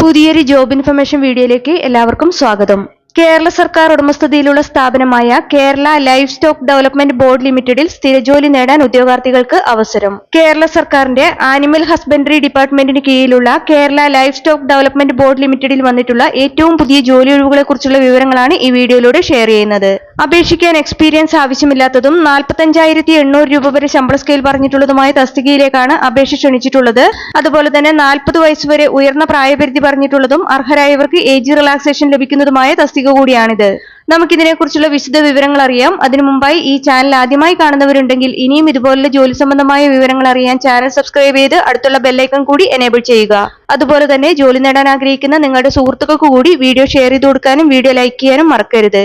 പുതിയൊരു job information വീഡിയോയിലേക്ക് എല്ലാവർക്കും സ്വാഗതം. കേരള സർക്കാർ ഉടമസ്ഥതയിലുള്ള സ്ഥാപനമായ Kerala life stock development board ലിമിറ്റഡിൽ സ്ഥിരജോലി നേടാൻ ഉദ്യോഗാർത്ഥികൾക്ക് അവസരം. കേരള സർക്കാരിന്റെ ആനിമൽ ഹസ്ബൻഡറി ഡിപ്പാർട്ട്മെന്റിന് കീഴിലുള്ള Kerala life stock development board ലിമിറ്റഡിൽ വന്നിട്ടുള്ള ഏറ്റവും പുതിയ ജോലി ഒഴിവുകളെ കുറിച്ചുള്ള വിവരങ്ങളാണ് ഈ വീഡിയോയിലൂടെ ഷെയർ ചെയ്യുന്നത്. അപേക്ഷിക്കാൻ എക്സ്പീരിയൻസ് ആവശ്യമില്ലാത്തതും 45,800 രൂപ വരെ ശമ്പള സ്കെയിൽ പറഞ്ഞിട്ടുള്ളതുമായ തസ്തികയിലേക്കാണ് അപേക്ഷ ക്ഷണിച്ചിട്ടുള്ളത്. അതുപോലെ തന്നെ 40 വയസ്സ് വരെ ഉയർന്ന പ്രായപരിധി പറഞ്ഞിട്ടുള്ളതും അർഹരായവർക്ക് ഏജ് റിലാക്സേഷൻ ലഭിക്കുന്നതുമായ തസ്തിക കൂടിയാണിത്. നമുക്കിതിനെക്കുറിച്ചുള്ള വിശദ വിവരങ്ങൾ അറിയാം. അതിനു മുമ്പായി ഈ ചാനൽ ആദ്യമായി കാണുന്നവരുണ്ടെങ്കിൽ ഇനിയും ഇതുപോലുള്ള ജോലി സംബന്ധമായ വിവരങ്ങൾ അറിയാൻ ചാനൽ സബ്സ്ക്രൈബ് ചെയ്ത് അടുത്തുള്ള ബെല്ലൈക്കൺ കൂടി എനേബിൾ ചെയ്യുക. അതുപോലെ തന്നെ ജോലി നേടാൻ ആഗ്രഹിക്കുന്ന നിങ്ങളുടെ സുഹൃത്തുക്കൾക്ക് കൂടി വീഡിയോ ഷെയർ ചെയ്ത് കൊടുക്കാനും വീഡിയോ ലൈക്ക് ചെയ്യാനും മറക്കരുത്.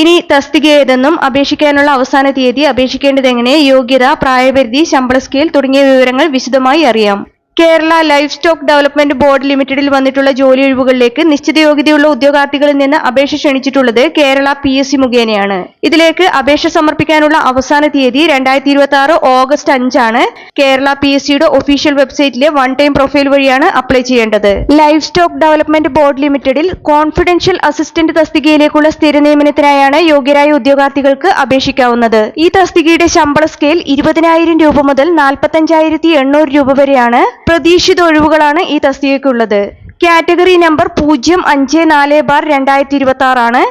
ഇനി തസ്തിക ഏതെന്നും അപേക്ഷിക്കാനുള്ള അവസാന തീയതി, അപേക്ഷിക്കേണ്ടത് എങ്ങനെ, യോഗ്യത, പ്രായപരിധി, ശമ്പള സ്കെയിൽ തുടങ്ങിയ വിവരങ്ങൾ വിശദമായി അറിയാം. Kerala life stock development board ലിമിറ്റഡിൽ വന്നിട്ടുള്ള ജോലി ഒഴിവുകളിലേക്ക് നിശ്ചിത യോഗ്യതയുള്ള ഉദ്യോഗാർത്ഥികളിൽ നിന്ന് അപേക്ഷ ക്ഷണിച്ചിട്ടുള്ളത് കേരള PSC മുഖേനയാണ്. ഇതിലേക്ക് അപേക്ഷ സമർപ്പിക്കാനുള്ള അവസാന തീയതി 2026 ഓഗസ്റ്റ് 5 ആണ്. കേരള PSCയുടെ ഒഫീഷ്യൽ വെബ്സൈറ്റിലെ വൺ ടൈം പ്രൊഫൈൽ വഴിയാണ് അപ്ലൈ ചെയ്യേണ്ടത്. ലൈഫ് സ്റ്റോക്ക് ഡെവലപ്മെന്റ് ബോർഡ് ലിമിറ്റഡിൽ കോൺഫിഡൻഷ്യൽ അസിസ്റ്റന്റ് തസ്തികയിലേക്കുള്ള സ്ഥിര നിയമനത്തിനായാണ് യോഗ്യരായ ഉദ്യോഗാർത്ഥികൾക്ക് അപേക്ഷിക്കാവുന്നത്. ഈ തസ്തികയുടെ ശമ്പള സ്കെയിൽ 20,000 രൂപ മുതൽ 45,800 രൂപ വരെയാണ്. പ്രതീക്ഷിത ഒഴിവുകളാണ് ഈ തസ്തികയ്ക്കുള്ളത്. കാറ്റഗറി നമ്പർ 054/2026 ആണ്.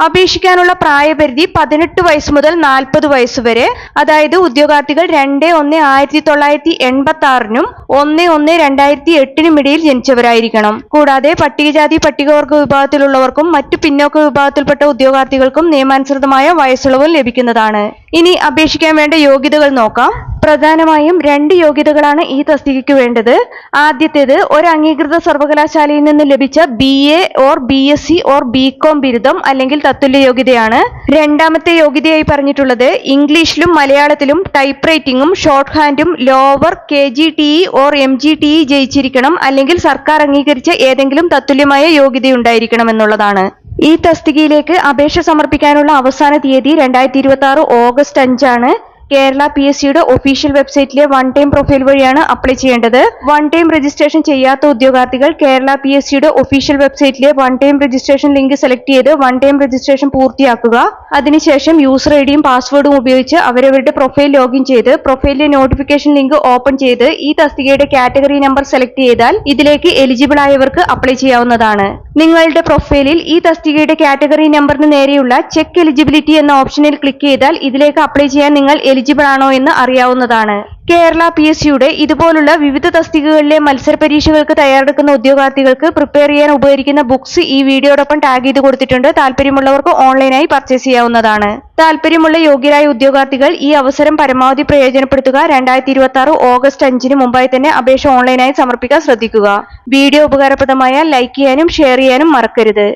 അപേക്ഷിക്കാനുള്ള പ്രായപരിധി 18 വയസ്സ് മുതൽ 40 വയസ്സ് വരെ. അതായത് ഉദ്യോഗാർത്ഥികൾ 2/1/1986 1/1/2008 ഇടയിൽ ജനിച്ചവരായിരിക്കണം. കൂടാതെ പട്ടികജാതി പട്ടികവർഗ വിഭാഗത്തിലുള്ളവർക്കും മറ്റു പിന്നോക്ക വിഭാഗത്തിൽപ്പെട്ട ഉദ്യോഗാർത്ഥികൾക്കും നിയമാനുസൃതമായ വയസ്സിളവും ലഭിക്കുന്നതാണ്. ഇനി അപേക്ഷിക്കാൻ വേണ്ട യോഗ്യതകൾ നോക്കാം. പ്രധാനമായും 2 യോഗ്യതകളാണ് ഈ തസ്തികയ്ക്ക് വേണ്ടത്. ആദ്യത്തേത് ഒരു അംഗീകൃത സർവകലാശാലയിൽ നിന്ന് ലഭിച്ച BA or BSc or BCom ബിരുദം അല്ലെങ്കിൽ തത്തുല്യ യോഗ്യതയാണ്. രണ്ടാമത്തെ യോഗ്യതയായി പറഞ്ഞിട്ടുള്ളത് ഇംഗ്ലീഷിലും മലയാളത്തിലും ടൈപ്പ് റൈറ്റിംഗും ഷോർട്ട് ഹാൻഡും ലോവർ KGTE ഓർ MGTE ജയിച്ചിരിക്കണം, അല്ലെങ്കിൽ സർക്കാർ അംഗീകരിച്ച ഏതെങ്കിലും തത്തുല്യമായ യോഗ്യതയുണ്ടായിരിക്കണം എന്നുള്ളതാണ്. ഈ തസ്തികയിലേക്ക് അപേക്ഷ സമർപ്പിക്കാനുള്ള അവസാന തീയതി 2026 ഓഗസ്റ്റ് 5 ആണ്. കേരള PSCയുടെ ഒഫീഷ്യൽ വെബ്സൈറ്റിലെ വൺ ടൈം പ്രൊഫൈൽ വഴിയാണ് അപ്ലൈ ചെയ്യേണ്ടത്. വൺ ടൈം രജിസ്ട്രേഷൻ ചെയ്യാത്ത ഉദ്യോഗാർത്ഥികൾ കേരള PSCയുടെ ഒഫീഷ്യൽ വെബ്സൈറ്റിലെ one time registration link select ചെയ്ത് വൺ ടൈം രജിസ്ട്രേഷൻ പൂർത്തിയാക്കുക. അതിനുശേഷം യൂസർ ഐഡിയും പാസ്വേഡും ഉപയോഗിച്ച് അവരവരുടെ പ്രൊഫൈൽ ലോഗിൻ ചെയ്ത് പ്രൊഫൈലിലെ നോട്ടിഫിക്കേഷൻ ലിങ്ക് ഓപ്പൺ ചെയ്ത് ഈ തസ്തികയുടെ കാറ്റഗറി നമ്പർ സെലക്ട് ചെയ്താൽ ഇതിലേക്ക് എലിജിബിൾ ആയവർക്ക് അപ്ലൈ ചെയ്യാവുന്നതാണ്. നിങ്ങളുടെ പ്രൊഫൈലിൽ ഈ തസ്തികയുടെ കാറ്റഗറി നമ്പറിന് നേരെയുള്ള ചെക്ക് എലിജിബിലിറ്റി എന്ന ഓപ്ഷനിൽ ക്ലിക്ക് ചെയ്താൽ ഇതിലേക്ക് അപ്ലൈ ചെയ്യാൻ നിങ്ങൾ എലിജിബിൾ ആണോ എന്ന് അറിയാവുന്നതാണ്. കേരള PSCയുടെ ഇതുപോലുള്ള വിവിധ തസ്തികകളിലെ മത്സര പരീക്ഷകൾക്ക് തയ്യാറെടുക്കുന്ന ഉദ്യോഗാർത്ഥികൾക്ക് പ്രിപ്പയർ ചെയ്യാൻ ഉപകരിക്കുന്ന ബുക്സ് ഈ വീഡിയോടൊപ്പം ടാഗ് ചെയ്ത് കൊടുത്തിട്ടുണ്ട്. താല്പര്യമുള്ളവർക്ക് ഓൺലൈനായി പർച്ചേസ് ചെയ്യാവുന്നതാണ്. താല്പര്യമുള്ള യോഗ്യരായ ഉദ്യോഗാർത്ഥികൾ ഈ അവസരം പരമാവധി പ്രയോജനപ്പെടുത്തുക. 2026 ഓഗസ്റ്റ് 5 മുമ്പായി തന്നെ അപേക്ഷ ഓൺലൈനായി സമർപ്പിക്കാൻ ശ്രദ്ധിക്കുക. വീഡിയോ ഉപകാരപ്രദമായാൽ ലൈക്ക് ചെയ്യാനും ഷെയർ ചെയ്യാനും മറക്കരുത്.